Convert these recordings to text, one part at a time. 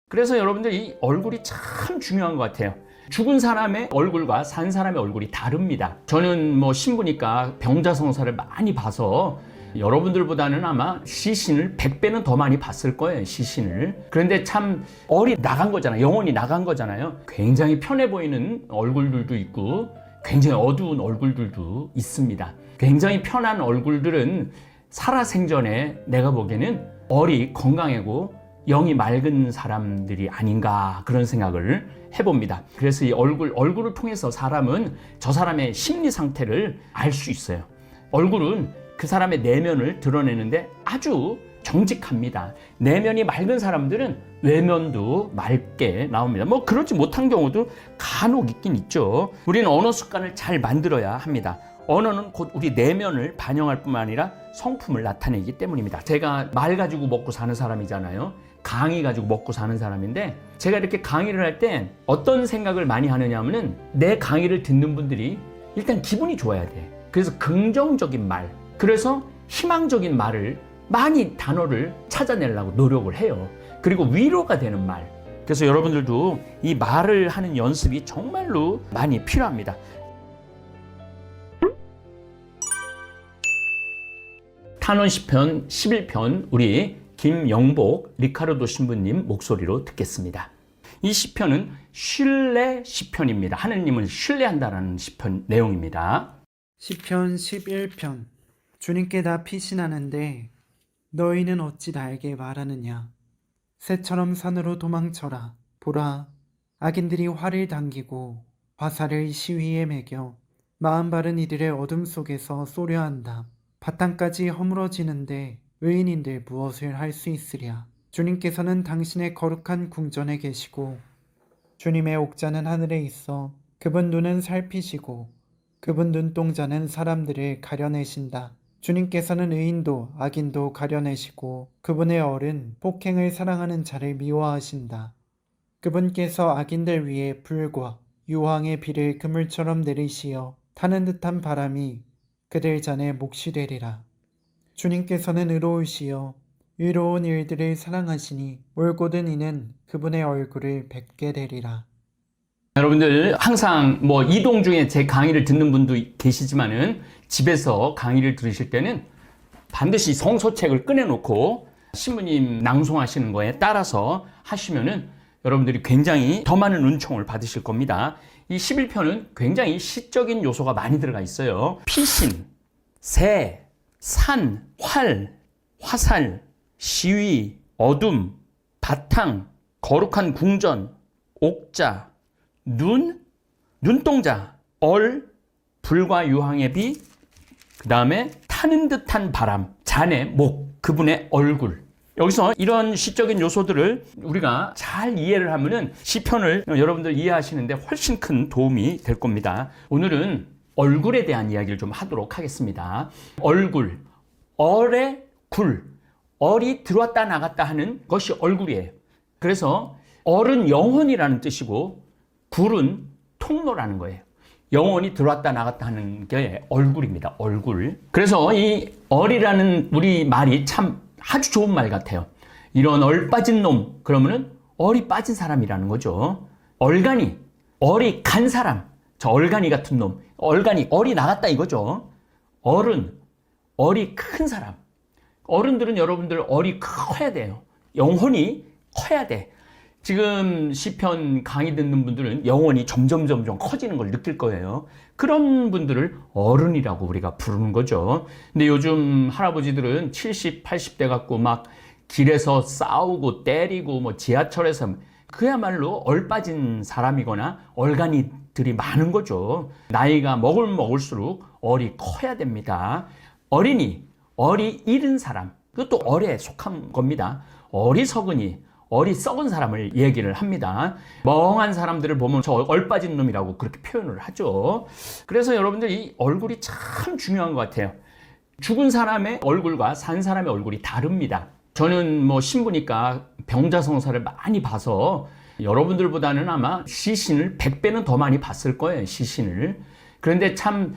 그래서 여러분들 이 얼굴이 참 중요한 것 같아요. 죽은 사람의 얼굴과 산 사람의 얼굴이 다릅니다. 저는 뭐 신부니까 병자성사를 많이 봐서 여러분들보다는 아마 시신을 100배는 더 많이 봤을 거예요, 시신을. 그런데 참 얼이 나간 거잖아요. 영혼이 나간 거잖아요. 굉장히 편해 보이는 얼굴들도 있고 굉장히 어두운 얼굴들도 있습니다. 굉장히 편한 얼굴들은 살아생전에 내가 보기에는 얼이 건강하고 영이 맑은 사람들이 아닌가 그런 생각을 해봅니다. 그래서 이 얼굴을 통해서 사람은 저 사람의 심리 상태를 알 수 있어요. 얼굴은 그 사람의 내면을 드러내는데 아주 정직합니다. 내면이 맑은 사람들은 외면도 맑게 나옵니다. 뭐 그렇지 못한 경우도 간혹 있긴 있죠. 우리는 언어 습관을 잘 만들어야 합니다. 언어는 곧 우리 내면을 반영할 뿐만 아니라 성품을 나타내기 때문입니다. 제가 말 가지고 먹고 사는 사람이잖아요. 강의 가지고 먹고 사는 사람인데 제가 이렇게 강의를 할 때 어떤 생각을 많이 하느냐 하면은 내 강의를 듣는 분들이 일단 기분이 좋아야 돼. 그래서 긍정적인 말, 그래서 희망적인 말을 많이 단어를 찾아내려고 노력을 해요. 그리고 위로가 되는 말. 그래서 여러분들도 이 말을 하는 연습이 정말로 많이 필요합니다. 탄원 시편 11편 우리 김영복 리카르도 신부님 목소리로 듣겠습니다. 이 시편은 신뢰 시편입니다. 하느님을 신뢰한다라는 시편 내용입니다. 시편 11편. 주님께 다 피신하는데 너희는 어찌 나에게 말하느냐. 새처럼 산으로 도망쳐라. 보라, 악인들이 활을 당기고 화살을 시위에 매겨 마음 바른 이들의 어둠 속에서 쏘려 한다. 바탕까지 허물어지는데 의인인들 무엇을 할 수 있으랴. 주님께서는 당신의 거룩한 궁전에 계시고 주님의 옥자는 하늘에 있어 그분 눈은 살피시고 그분 눈동자는 사람들을 가려내신다. 주님께서는 의인도 악인도 가려내시고 그분의 얼은 폭행을 사랑하는 자를 미워하신다. 그분께서 악인들 위에 불과 유황의 비를 그물처럼 내리시어 타는 듯한 바람이 그들 잔에 몫이 되리라. 주님께서는 의로우시어 의로운 일들을 사랑하시니 올곧은 이는 그분의 얼굴을 뵙게 되리라. 여러분들 항상 뭐 이동 중에 제 강의를 듣는 분도 계시지만은 집에서 강의를 들으실 때는 반드시 성서책을 꺼내놓고 신부님 낭송하시는 거에 따라서 하시면은 여러분들이 굉장히 더 많은 은총을 받으실 겁니다. 이 11편은 굉장히 시적인 요소가 많이 들어가 있어요. 피신, 새, 산, 활, 화살, 시위, 어둠, 바탕, 거룩한 궁전, 옥자, 눈, 눈동자, 얼, 불과 유황의 비, 그 다음에 타는 듯한 바람, 잔의 목, 그분의 얼굴. 여기서 이런 시적인 요소들을 우리가 잘 이해를 하면은 시편을 여러분들 이해하시는데 훨씬 큰 도움이 될 겁니다. 오늘은 얼굴에 대한 이야기를 좀 하도록 하겠습니다. 얼굴, 얼의 굴, 얼이 들어왔다 나갔다 하는 것이 얼굴이에요. 그래서 얼은 영혼이라는 뜻이고 굴은 통로라는 거예요. 영혼이 들어왔다 나갔다 하는 게 얼굴입니다. 얼굴. 그래서 이 얼이라는 우리 말이 참 아주 좋은 말 같아요. 이런 얼 빠진 놈, 그러면은 얼이 빠진 사람이라는 거죠. 얼간이, 얼이 간 사람, 저 얼간이 같은 놈, 얼이 나갔다 이거죠. 얼은, 얼이 큰 사람. 어른들은 여러분들 얼이 커야 돼요. 영혼이 커야 돼. 지금 시편 강의 듣는 분들은 영혼이 점점 커지는 걸 느낄 거예요. 그런 분들을 어른이라고 우리가 부르는 거죠. 근데 요즘 할아버지들은 70, 80대 갖고 막 길에서 싸우고 때리고 뭐 지하철에서 그야말로 얼 빠진 사람이거나 얼간이들이 많은 거죠. 나이가 먹을수록 얼이 커야 됩니다. 어린이, 얼이 잃은 사람, 그것도 얼에 속한 겁니다. 어리석은이, 얼이 썩은 사람을 얘기를 합니다. 멍한 사람들을 보면 저 얼 빠진 놈이라고 그렇게 표현을 하죠. 그래서 여러분들 이 얼굴이 참 중요한 것 같아요. 죽은 사람의 얼굴과 산 사람의 얼굴이 다릅니다. 저는 뭐 신부니까 병자성사를 많이 봐서 여러분들보다는 아마 시신을 100배는 더 많이 봤을 거예요, 시신을. 그런데 참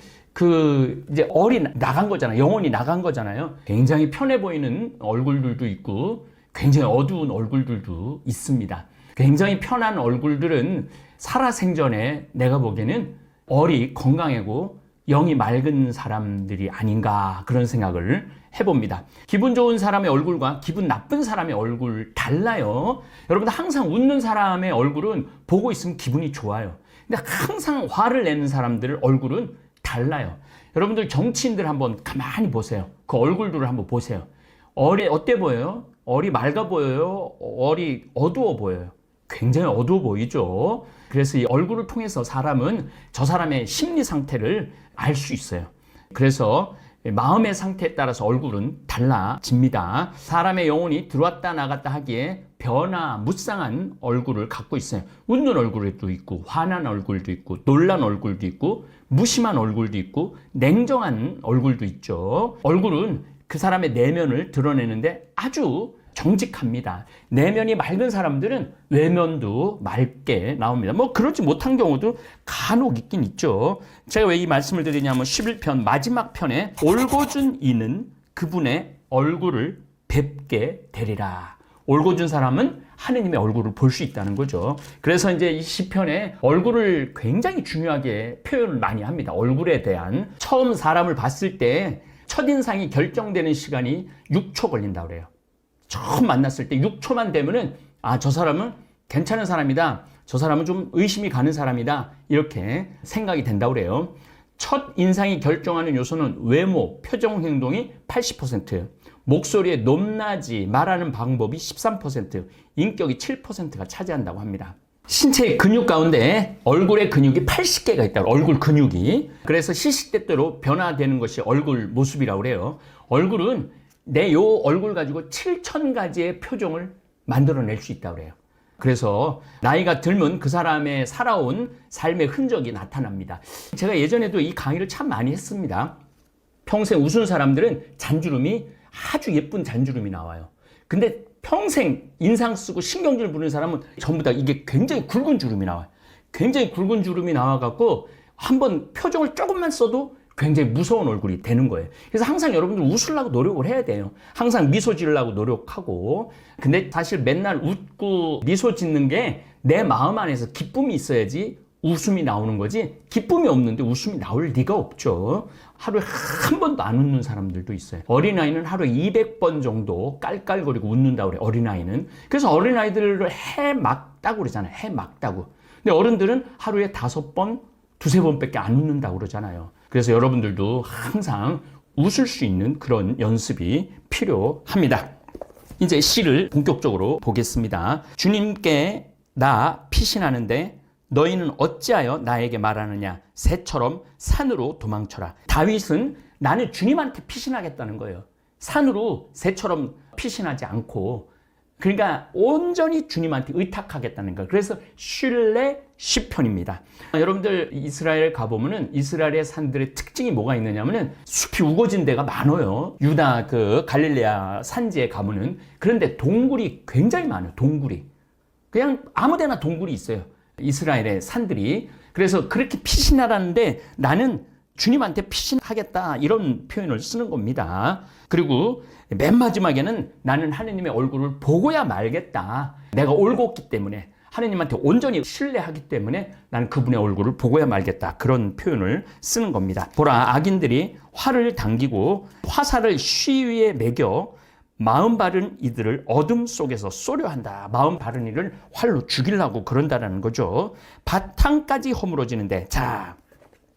이제 얼이 나간 거잖아요. 영혼이 나간 거잖아요. 굉장히 편해 보이는 얼굴들도 있고 굉장히 어두운 얼굴들도 있습니다. 굉장히 편한 얼굴들은 살아생전에 내가 보기에는 얼이 건강하고 영이 맑은 사람들이 아닌가 그런 생각을 해봅니다. 기분 좋은 사람의 얼굴과 기분 나쁜 사람의 얼굴 달라요. 여러분들 항상 웃는 사람의 얼굴은 보고 있으면 기분이 좋아요. 근데 항상 화를 내는 사람들 얼굴은 달라요. 여러분들 정치인들 한번 가만히 보세요. 그 얼굴들을 한번 보세요. 얼이 어때 보여요? 얼이 맑아 보여요? 얼이 어두워 보여요? 굉장히 어두워 보이죠. 그래서 이 얼굴을 통해서 사람은 저 사람의 심리 상태를 알 수 있어요. 그래서 마음의 상태에 따라서 얼굴은 달라집니다. 사람의 영혼이 들어왔다 나갔다 하기에 변화무쌍한 얼굴을 갖고 있어요. 웃는 얼굴도 있고 화난 얼굴도 있고 놀란 얼굴도 있고 무심한 얼굴도 있고 냉정한 얼굴도 있죠. 얼굴은 그 사람의 내면을 드러내는데 아주 정직합니다. 내면이 맑은 사람들은 외면도 맑게 나옵니다. 뭐 그렇지 못한 경우도 간혹 있긴 있죠. 제가 왜 이 말씀을 드리냐면 11편 마지막 편에 올곧은 이는 그분의 얼굴을 뵙게 되리라. 올곧은 사람은 하느님의 얼굴을 볼 수 있다는 거죠. 그래서 이제 이 시편에 얼굴을 굉장히 중요하게 표현을 많이 합니다. 얼굴에 대한 처음 사람을 봤을 때 첫인상이 결정되는 시간이 6초 걸린다고 그래요. 처음 만났을 때 6초만 되면은 저 사람은 괜찮은 사람이다. 저 사람은 좀 의심이 가는 사람이다. 이렇게 생각이 된다고 그래요. 첫 인상이 결정하는 요소는 외모, 표정, 행동이 80%, 목소리의 높낮이, 말하는 방법이 13%, 인격이 7%가 차지한다고 합니다. 신체의 근육 가운데 얼굴의 근육이 80개가 있다고, 얼굴 근육이. 그래서 시시때때로 변화되는 것이 얼굴 모습이라고 그래요. 얼굴은 내 요 얼굴 가지고 7,000가지의 표정을 만들어낼 수 있다고 그래요. 그래서 나이가 들면 그 사람의 살아온 삶의 흔적이 나타납니다. 제가 예전에도 이 강의를 참 많이 했습니다. 평생 웃은 사람들은 잔주름이 아주 예쁜 잔주름이 나와요. 근데 평생 인상 쓰고 신경질 부리는 사람은 전부 다 이게 굉장히 굵은 주름이 나와요. 굉장히 굵은 주름이 나와갖고 한번 표정을 조금만 써도 굉장히 무서운 얼굴이 되는 거예요. 그래서 항상 여러분들 웃으려고 노력을 해야 돼요. 항상 미소 지으려고 노력하고. 근데 사실 맨날 웃고 미소 짓는 게 내 마음 안에서 기쁨이 있어야지 웃음이 나오는 거지, 기쁨이 없는데 웃음이 나올 리가 없죠. 하루에 한 번도 안 웃는 사람들도 있어요. 어린아이는 하루에 200번 정도 깔깔거리고 웃는다고 그래요. 어린아이는. 그래서 어린아이들을 해 막다고 그러잖아요. 해 막다고. 근데 어른들은 하루에 5번, 2-3번밖에 안 웃는다고 그러잖아요. 그래서 여러분들도 항상 웃을 수 있는 그런 연습이 필요합니다. 이제 시를 본격적으로 보겠습니다. 주님께 나 피신하는데 너희는 어찌하여 나에게 말하느냐? 새처럼 산으로 도망쳐라. 다윗은 나는 주님한테 피신하겠다는 거예요. 산으로 새처럼 피신하지 않고, 그러니까 온전히 주님한테 의탁하겠다는 거예요. 그래서 신뢰 시편입니다. 여러분들 이스라엘 가보면은 이스라엘의 산들의 특징이 뭐가 있느냐면은 숲이 우거진 데가 많아요. 유다 그 갈릴레아 산지에 가면은. 그런데 동굴이 굉장히 많아요. 동굴이. 그냥 아무데나 동굴이 있어요. 이스라엘의 산들이. 그래서 그렇게 피신하라는데 나는 주님한테 피신하겠다, 이런 표현을 쓰는 겁니다. 그리고 맨 마지막에는 나는 하느님의 얼굴을 보고야 말겠다. 내가 올곧기 때문에, 하느님한테 온전히 신뢰하기 때문에 나는 그분의 얼굴을 보고야 말겠다. 그런 표현을 쓰는 겁니다. 보라, 악인들이 활을 당기고 화살을 쉬 위에 매겨 마음 바른 이들을 어둠 속에서 쏘려 한다. 마음 바른 이를 활로 죽이려고 그런다라는 거죠. 바탕까지 허물어지는데, 자,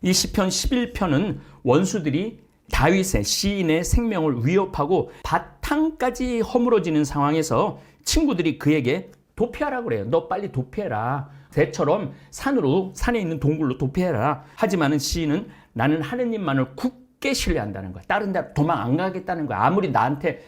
이 시편 11편은 원수들이 다윗의 시인의 생명을 위협하고 바탕까지 허물어지는 상황에서 친구들이 그에게 도피하라고 그래요. 너 빨리 도피해라. 새처럼 산에 있는 동굴로 도피해라. 하지만은 시인은 나는 하느님만을 굳게 신뢰한다는 거야. 다른 데 도망 안 가겠다는 거야. 아무리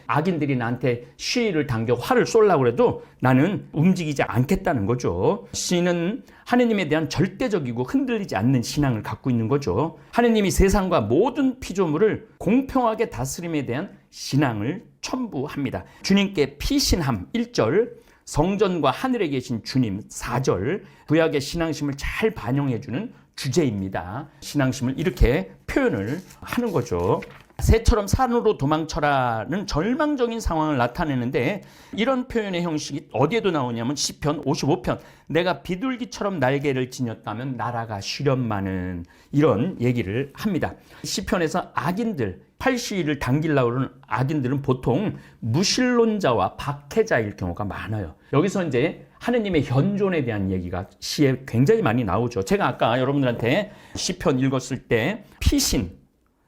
악인들이 나한테 시위를 당겨 활을 쏘려고 해도 나는 움직이지 않겠다는 거죠. 시인은 하느님에 대한 절대적이고 흔들리지 않는 신앙을 갖고 있는 거죠. 하느님이 세상과 모든 피조물을 공평하게 다스림에 대한 신앙을 첨부합니다. 주님께 피신함 1절, 성전과 하늘에 계신 주님 4절, 구약의 신앙심을 잘 반영해주는 주제입니다. 신앙심을 이렇게 표현을 하는 거죠. 새처럼 산으로 도망쳐라는 절망적인 상황을 나타내는데 이런 표현의 형식이 어디에도 나오냐면 시편 55편 내가 비둘기처럼 날개를 지녔다면 나라가 쉬련마는 이런 얘기를 합니다. 시편에서 악인들 팔씨를 당기려고 하는 악인들은 보통 무신론자와 박해자일 경우가 많아요. 여기서 이제 하느님의 현존에 대한 얘기가 시에 굉장히 많이 나오죠. 제가 아까 여러분들한테 시편 읽었을 때 피신,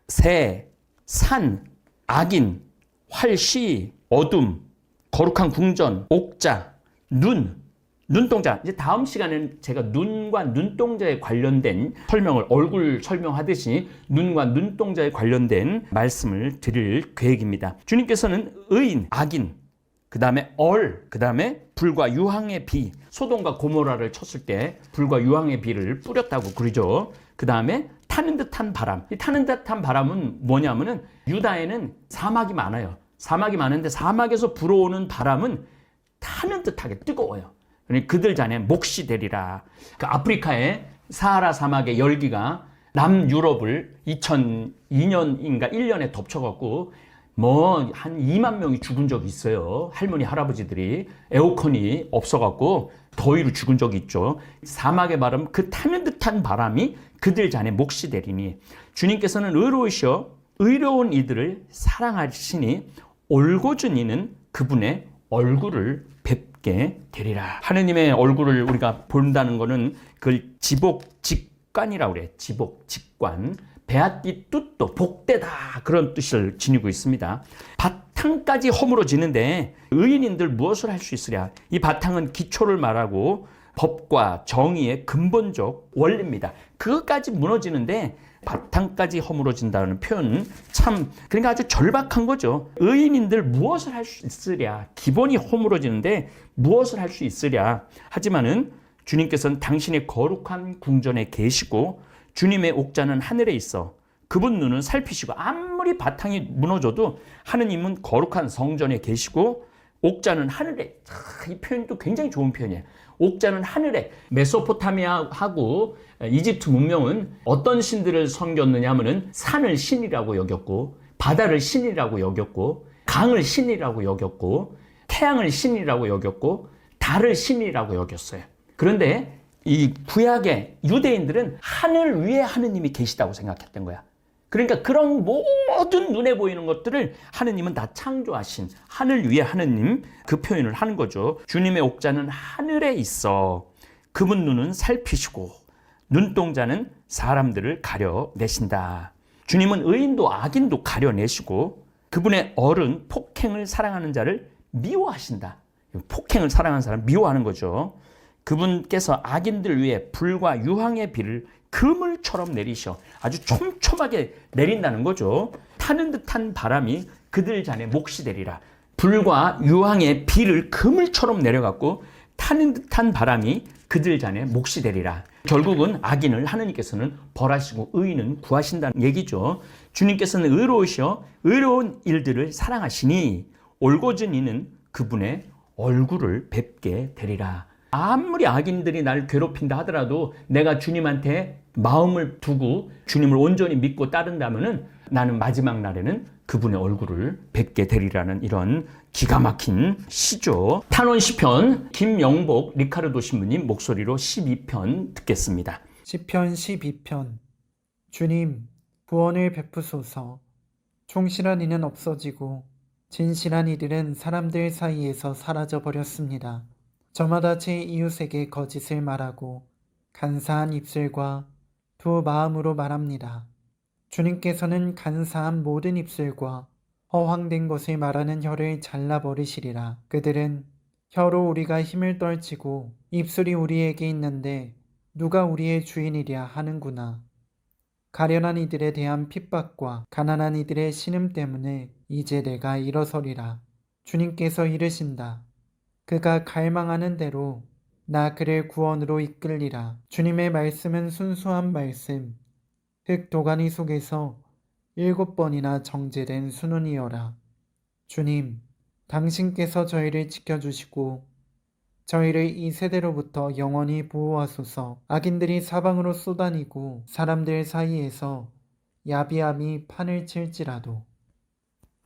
새, 산, 악인, 활시, 어둠, 거룩한 궁전, 옥자, 눈동자. 이제 다음 시간에는 제가 눈과 눈동자에 관련된 설명을 얼굴 설명하듯이 눈과 눈동자에 관련된 말씀을 드릴 계획입니다. 주님께서는 의인, 악인, 그 다음에 그 다음에 불과 유황의 비, 소돔과 고모라를 쳤을 때 불과 유황의 비를 뿌렸다고 그러죠. 그 다음에 타는 듯한 바람. 이 타는 듯한 바람은 뭐냐면은 유다에는 사막이 많아요. 사막이 많은데 사막에서 불어오는 바람은 타는 듯하게 뜨거워요. 그러니 그들 잔에 몫이 되리라. 그 아프리카의 사하라 사막의 열기가 남유럽을 2002년인가 1년에 덮쳐갖고 뭐 한 2만 명이 죽은 적이 있어요. 할머니 할아버지들이 에어컨이 없어갖고 더위로 죽은 적이 있죠. 사막의 바람 그 타는 듯한 바람이 그들 잔에 몫이 되리니 주님께서는 의로우셔 의로운 이들을 사랑하시니 올곧은 이는 그분의 얼굴을 뵙게 되리라. 하느님의 얼굴을 우리가 본다는 것은 그걸 지복직관이라고 그래. 지복직관. 베아띠 뚜또 복되다 그런 뜻을 지니고 있습니다. 바탕까지 허물어지는데 의인인들 무엇을 할 수 있으랴. 이 바탕은 기초를 말하고 법과 정의의 근본적 원리입니다. 그것까지 무너지는데 바탕까지 허물어진다는 표현은 참 그러니까 아주 절박한 거죠. 의인인들 무엇을 할 수 있으랴. 기본이 허물어지는데 무엇을 할 수 있으랴. 하지만은 주님께서는 당신의 거룩한 궁전에 계시고 주님의 옥자는 하늘에 있어 그분 눈은 살피시고 아무리 바탕이 무너져도 하느님은 거룩한 성전에 계시고 옥자는 하늘에. 이 표현도 굉장히 좋은 표현이에요. 옥자는 하늘에. 메소포타미아하고 이집트 문명은 어떤 신들을 섬겼느냐 하면은 산을 신이라고 여겼고 바다를 신이라고 여겼고 강을 신이라고 여겼고 태양을 신이라고 여겼고 달을 신이라고 여겼어요. 그런데 이 구약의 유대인들은 하늘 위에 하느님이 계시다고 생각했던 거야. 그러니까 그런 모든 눈에 보이는 것들을 하느님은 다 창조하신 하늘 위에 하느님 그 표현을 하는 거죠. 주님의 옥자는 하늘에 있어 그분 눈은 살피시고 눈동자는 사람들을 가려내신다. 주님은 의인도 악인도 가려내시고 그분의 얼은 폭행을 사랑하는 자를 미워하신다. 폭행을 사랑하는 사람 미워하는 거죠. 그분께서 악인들 위에 불과 유황의 비를 그물처럼 내리셔 아주 촘촘하게 내린다는 거죠. 타는 듯한 바람이 그들 잔에 몫이 되리라. 불과 유황의 비를 그물처럼 내려갖고 타는 듯한 바람이 그들 잔에 몫이 되리라. 결국은 악인을 하느님께서는 벌하시고 의인은 구하신다는 얘기죠. 주님께서는 의로우셔 의로운 일들을 사랑하시니 올곧은 이는 그분의 얼굴을 뵙게 되리라. 아무리 악인들이 나를 괴롭힌다 하더라도 내가 주님한테 마음을 두고 주님을 온전히 믿고 따른다면은 나는 마지막 날에는 그분의 얼굴을 뵙게 되리라는 이런 기가 막힌 시죠. 탄원 시편 김영복 리카르도 신부님 목소리로 12편 듣겠습니다. 시편 12편. 주님, 구원을 베푸소서. 충실한 이는 없어지고 진실한 이들은 사람들 사이에서 사라져 버렸습니다. 저마다 제 이웃에게 거짓을 말하고 간사한 입술과 두 마음으로 말합니다. 주님께서는 간사한 모든 입술과 허황된 것을 말하는 혀를 잘라버리시리라. 그들은 혀로 우리가 힘을 떨치고 입술이 우리에게 있는데 누가 우리의 주인이랴 하는구나. 가련한 이들에 대한 핍박과 가난한 이들의 신음 때문에 이제 내가 일어서리라. 주님께서 이르신다. 그가 갈망하는 대로 나 그를 구원으로 이끌리라. 주님의 말씀은 순수한 말씀, 흙 도가니 속에서 7번이나 정제된 순은이여라. 주님, 당신께서 저희를 지켜주시고 저희를 이 세대로부터 영원히 보호하소서. 악인들이 사방으로 쏘다니고 사람들 사이에서 야비함이 판을 칠지라도.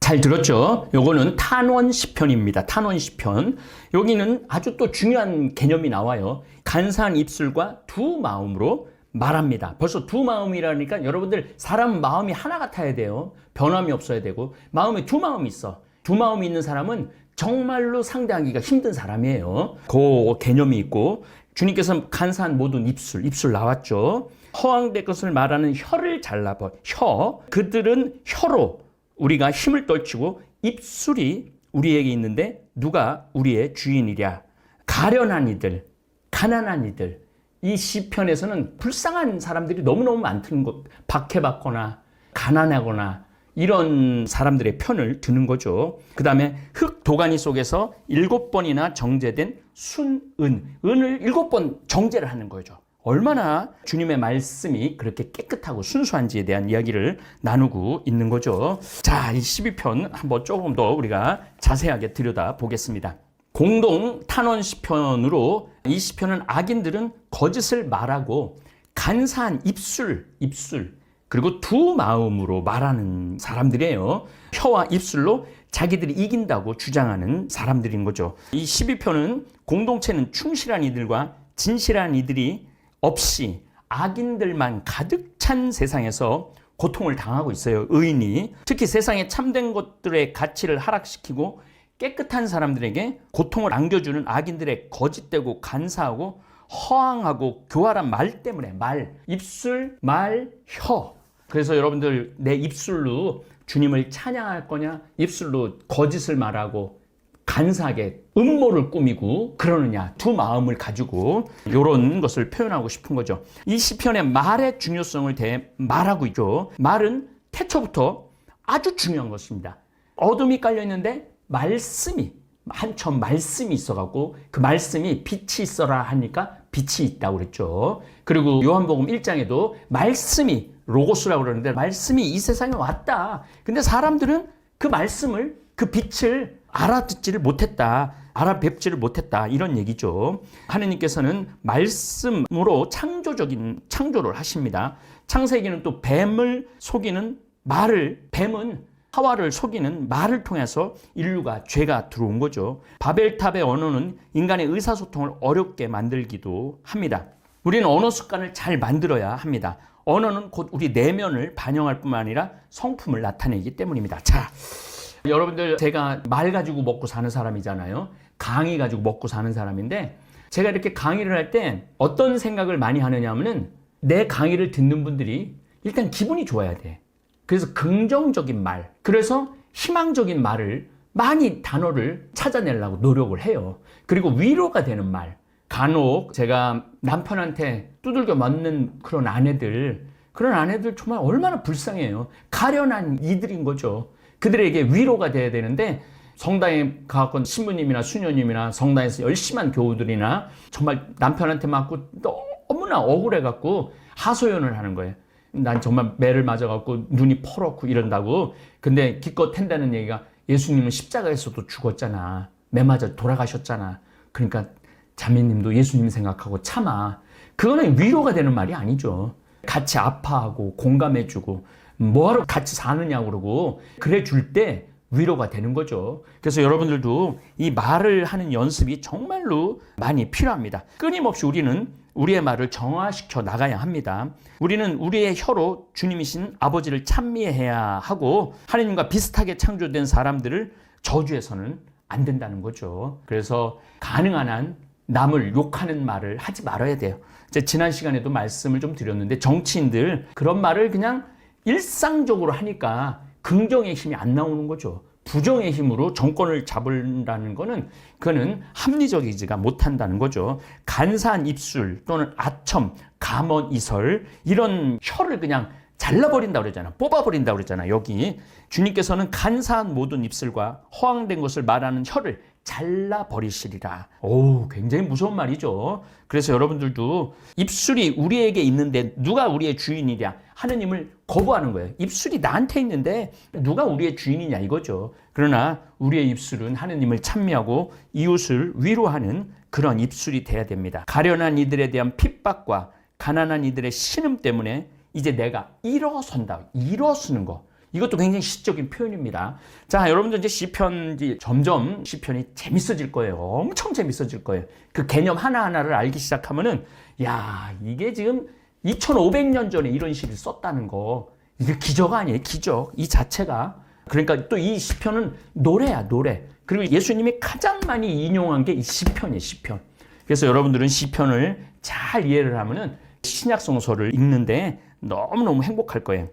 잘 들었죠? 요거는 탄원 시편입니다. 탄원 시편. 여기는 아주 또 중요한 개념이 나와요. 간사한 입술과 두 마음으로 말합니다. 벌써 두 마음이라니까 여러분들 사람 마음이 하나 같아야 돼요. 변함이 없어야 되고 마음에 두 마음이 있어. 두 마음이 있는 사람은 정말로 상대하기가 힘든 사람이에요. 그 개념이 있고 주님께서 간사한 모든 입술 나왔죠. 허황될 것을 말하는 혀를 잘라버. 혀. 그들은 혀로 우리가 힘을 떨치고 입술이 우리에게 있는데 누가 우리의 주인이랴. 가련한 이들, 가난한 이들. 이 시편에서는 불쌍한 사람들이 너무너무 많다는 것. 박해받거나 가난하거나 이런 사람들의 편을 드는 거죠. 그 다음에 흙 도가니 속에서 7번이나 정제된 순은. 은을 7번 정제를 하는 거죠. 얼마나 주님의 말씀이 그렇게 깨끗하고 순수한지에 대한 이야기를 나누고 있는 거죠. 자, 이 12편 한번 조금 더 우리가 자세하게 들여다보겠습니다. 공동 탄원 시편으로 이 시편은 악인들은 거짓을 말하고 간사한 입술 그리고 두 마음으로 말하는 사람들이에요. 혀와 입술로 자기들이 이긴다고 주장하는 사람들인 거죠. 이 12편은 공동체는 충실한 이들과 진실한 이들이 없이 악인들만 가득 찬 세상에서 고통을 당하고 있어요. 의인이. 특히 세상에 참된 것들의 가치를 하락시키고 깨끗한 사람들에게 고통을 안겨주는 악인들의 거짓되고 간사하고 허황하고 교활한 말 때문에 입술, 혀. 그래서 여러분들 내 입술로 주님을 찬양할 거냐? 입술로 거짓을 말하고 간사하게 음모를 꾸미고 그러느냐? 두 마음을 가지고 이런 것을 표현하고 싶은 거죠. 이 시편의 말의 중요성을 말하고 있죠. 말은 태초부터 아주 중요한 것입니다. 어둠이 깔려 있는데 말씀이 한처럼 말씀이 있어갖고 그 말씀이 빛이 있어라 하니까 빛이 있다고 그랬죠. 그리고 요한복음 1장에도 말씀이 로고스라고 그러는데 말씀이 이 세상에 왔다. 근데 사람들은 그 말씀을 그 빛을 알아듣지를 못했다. 알아뵙지를 못했다. 이런 얘기죠. 하느님께서는 말씀으로 창조적인 창조를 하십니다. 창세기는 또 뱀을 속이는 뱀은 하와를 속이는 말을 통해서 인류가 죄가 들어온 거죠. 바벨탑의 언어는 인간의 의사소통을 어렵게 만들기도 합니다. 우리는 언어 습관을 잘 만들어야 합니다. 언어는 곧 우리 내면을 반영할 뿐만 아니라 성품을 나타내기 때문입니다. 자, 여러분들 제가 말 가지고 먹고 사는 사람이잖아요. 강의 가지고 먹고 사는 사람인데 제가 이렇게 강의를 할 때 어떤 생각을 많이 하느냐 하면은 내 강의를 듣는 분들이 일단 기분이 좋아야 돼. 그래서 긍정적인 말, 그래서 희망적인 말을 많이 단어를 찾아내려고 노력을 해요. 그리고 위로가 되는 말. 간혹 제가 남편한테 두들겨 맞는 그런 아내들 정말 얼마나 불쌍해요. 가련한 이들인 거죠. 그들에게 위로가 돼야 되는데 성당에 가서 신부님이나 수녀님이나 성당에서 열심한 교우들이나 정말 남편한테 맞고 너무나 억울해갖고 하소연을 하는 거예요. 난 정말 매를 맞아갖고 눈이 퍼렇고 이런다고. 근데 기껏 한다는 얘기가 예수님은 십자가에서도 죽었잖아. 매 맞아 돌아가셨잖아. 그러니까 자매님도 예수님 생각하고 참아. 그거는 위로가 되는 말이 아니죠. 같이 아파하고 공감해주고 뭐하러 같이 사느냐고 그러고 그래 줄 때 위로가 되는 거죠. 그래서 여러분들도 이 말을 하는 연습이 정말로 많이 필요합니다. 끊임없이 우리는 우리의 말을 정화시켜 나가야 합니다. 우리는 우리의 혀로 주님이신 아버지를 찬미해야 하고 하나님과 비슷하게 창조된 사람들을 저주해서는 안 된다는 거죠. 그래서 가능한 한 남을 욕하는 말을 하지 말아야 돼요. 지난 시간에도 말씀을 좀 드렸는데 정치인들 그런 말을 그냥 일상적으로 하니까 긍정의 힘이 안 나오는 거죠. 부정의 힘으로 정권을 잡으라는 거는 그거는 합리적이지가 못한다는 거죠. 간사한 입술 또는 아첨, 감언이설 이런 혀를 그냥 잘라버린다고 그러잖아. 뽑아버린다고 그러잖아. 여기 주님께서는 간사한 모든 입술과 허황된 것을 말하는 혀를 잘라버리시리라. 오, 굉장히 무서운 말이죠. 그래서 여러분들도 입술이 우리에게 있는데 누가 우리의 주인이랴? 하느님을 거부하는 거예요. 입술이 나한테 있는데 누가 우리의 주인이냐 이거죠. 그러나 우리의 입술은 하느님을 찬미하고 이웃을 위로하는 그런 입술이 돼야 됩니다. 가련한 이들에 대한 핍박과 가난한 이들의 신음 때문에 이제 내가 일어선다. 일어서는 거. 이것도 굉장히 시적인 표현입니다. 자, 여러분들 이제 시편, 점점 시편이 재밌어질 거예요. 엄청 재밌어질 거예요. 그 개념 하나하나를 알기 시작하면은, 야, 이게 지금 2500년 전에 이런 시를 썼다는 거. 이게 기적 아니에요, 기적. 이 자체가. 그러니까 또 이 시편은 노래야, 노래. 그리고 예수님이 가장 많이 인용한 게 이 시편이에요, 시편. 그래서 여러분들은 시편을 잘 이해를 하면은 신약성서를 읽는데 너무너무 행복할 거예요.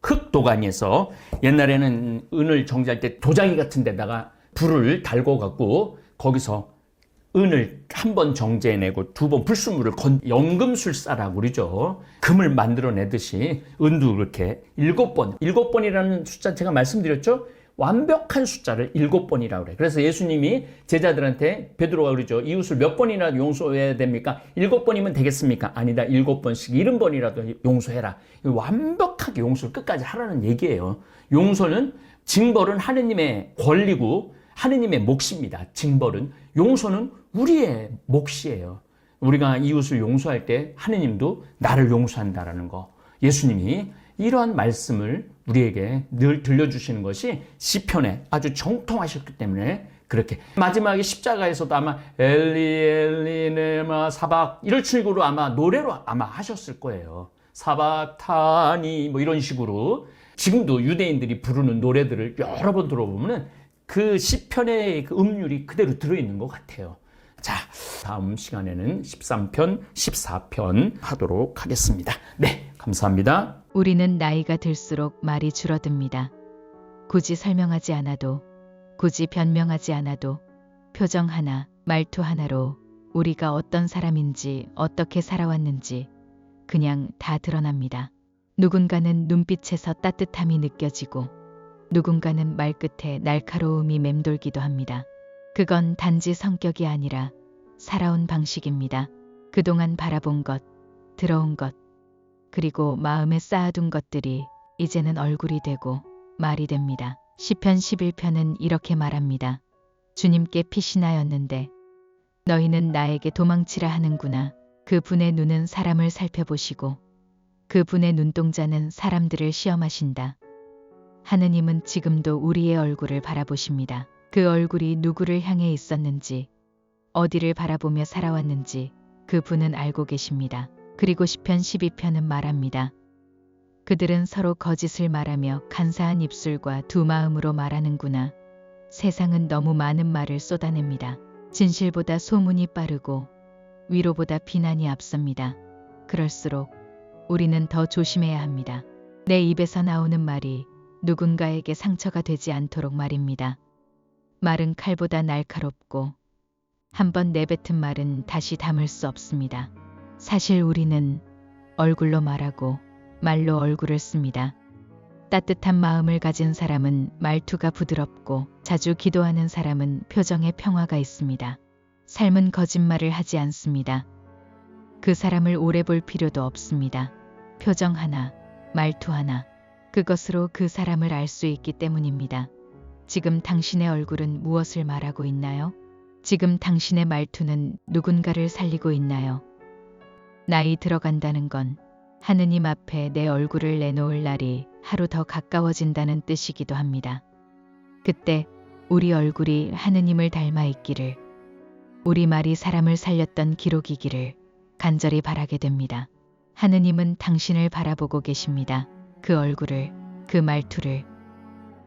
흙도가니에서 옛날에는 은을 정지할 때 도자기 같은 데다가 불을 달궈 갖고 거기서 은을 한 번 정제해내고 두 번 불순물을 연금술사라고 그러죠. 금을 만들어내듯이 은도 그렇게 7번, 7번이라는 숫자 제가 말씀드렸죠. 완벽한 숫자를 7번이라고 그래요. 그래서 예수님이 제자들한테 베드로가 그러죠. 이웃을 몇 번이나 용서해야 됩니까? 7번이면 되겠습니까? 아니다. 7번씩 70번이라도 용서해라. 완벽하게 용서를 끝까지 하라는 얘기예요. 용서는, 징벌은 하느님의 권리고 하느님의 몫입니다. 징벌은. 용서는 우리의 몫이에요. 우리가 이웃을 용서할 때 하느님도 나를 용서한다라는 거. 예수님이 이러한 말씀을 우리에게 늘 들려주시는 것이 시편에 아주 정통하셨기 때문에 그렇게 마지막에 십자가에서도 아마 엘리 엘리 네마 사박 이런 식으로 아마 노래로 아마 하셨을 거예요. 사박타니 뭐 이런 식으로 지금도 유대인들이 부르는 노래들을 여러 번 들어보면은 그 시편의 그 음률이 그대로 들어있는 것 같아요. 자, 다음 시간에는 13편, 14편 하도록 하겠습니다. 네, 감사합니다. 우리는 나이가 들수록 말이 줄어듭니다. 굳이 설명하지 않아도, 굳이 변명하지 않아도 표정 하나, 말투 하나로 우리가 어떤 사람인지, 어떻게 살아왔는지 그냥 다 드러납니다. 누군가는 눈빛에서 따뜻함이 느껴지고 누군가는 말끝에 날카로움이 맴돌기도 합니다. 그건 단지 성격이 아니라 살아온 방식입니다. 그동안 바라본 것, 들어온 것, 그리고 마음에 쌓아둔 것들이 이제는 얼굴이 되고 말이 됩니다. 시편 11편은 이렇게 말합니다. 주님께 피신하였는데 너희는 나에게 도망치라 하는구나. 그 분의 눈은 사람을 살펴보시고 그 분의 눈동자는 사람들을 시험하신다. 하느님은 지금도 우리의 얼굴을 바라보십니다. 그 얼굴이 누구를 향해 있었는지, 어디를 바라보며 살아왔는지 그 분은 알고 계십니다. 그리고 시편 12편은 말합니다. 그들은 서로 거짓을 말하며 간사한 입술과 두 마음으로 말하는구나. 세상은 너무 많은 말을 쏟아냅니다. 진실보다 소문이 빠르고 위로보다 비난이 앞섭니다. 그럴수록 우리는 더 조심해야 합니다. 내 입에서 나오는 말이 누군가에게 상처가 되지 않도록 말입니다. 말은 칼보다 날카롭고 한번 내뱉은 말은 다시 담을 수 없습니다. 사실 우리는 얼굴로 말하고 말로 얼굴을 씁니다. 따뜻한 마음을 가진 사람은 말투가 부드럽고 자주 기도하는 사람은 표정에 평화가 있습니다. 삶은 거짓말을 하지 않습니다. 그 사람을 오래 볼 필요도 없습니다. 표정 하나, 말투 하나, 그것으로 그 사람을 알 수 있기 때문입니다. 지금 당신의 얼굴은 무엇을 말하고 있나요? 지금 당신의 말투는 누군가를 살리고 있나요? 나이 들어간다는 건 하느님 앞에 내 얼굴을 내놓을 날이 하루 더 가까워진다는 뜻이기도 합니다. 그때 우리 얼굴이 하느님을 닮아 있기를, 우리 말이 사람을 살렸던 기록이기를 간절히 바라게 됩니다. 하느님은 당신을 바라보고 계십니다. 그 얼굴을, 그 말투를.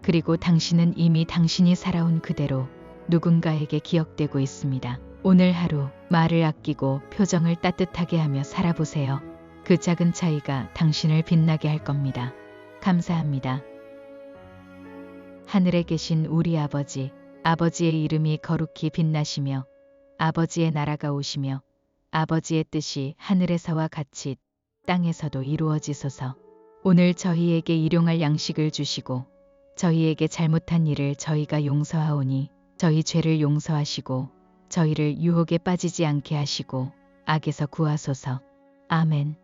그리고 당신은 이미 당신이 살아온 그대로 누군가에게 기억되고 있습니다. 오늘 하루 말을 아끼고 표정을 따뜻하게 하며 살아보세요. 그 작은 차이가 당신을 빛나게 할 겁니다. 감사합니다. 하늘에 계신 우리 아버지, 아버지의 이름이 거룩히 빛나시며 아버지의 나라가 오시며 아버지의 뜻이 하늘에서와 같이 땅에서도 이루어지소서. 오늘 저희에게 일용할 양식을 주시고 저희에게 잘못한 일을 저희가 용서하오니 저희 죄를 용서하시고 저희를 유혹에 빠지지 않게 하시고 악에서 구하소서. 아멘.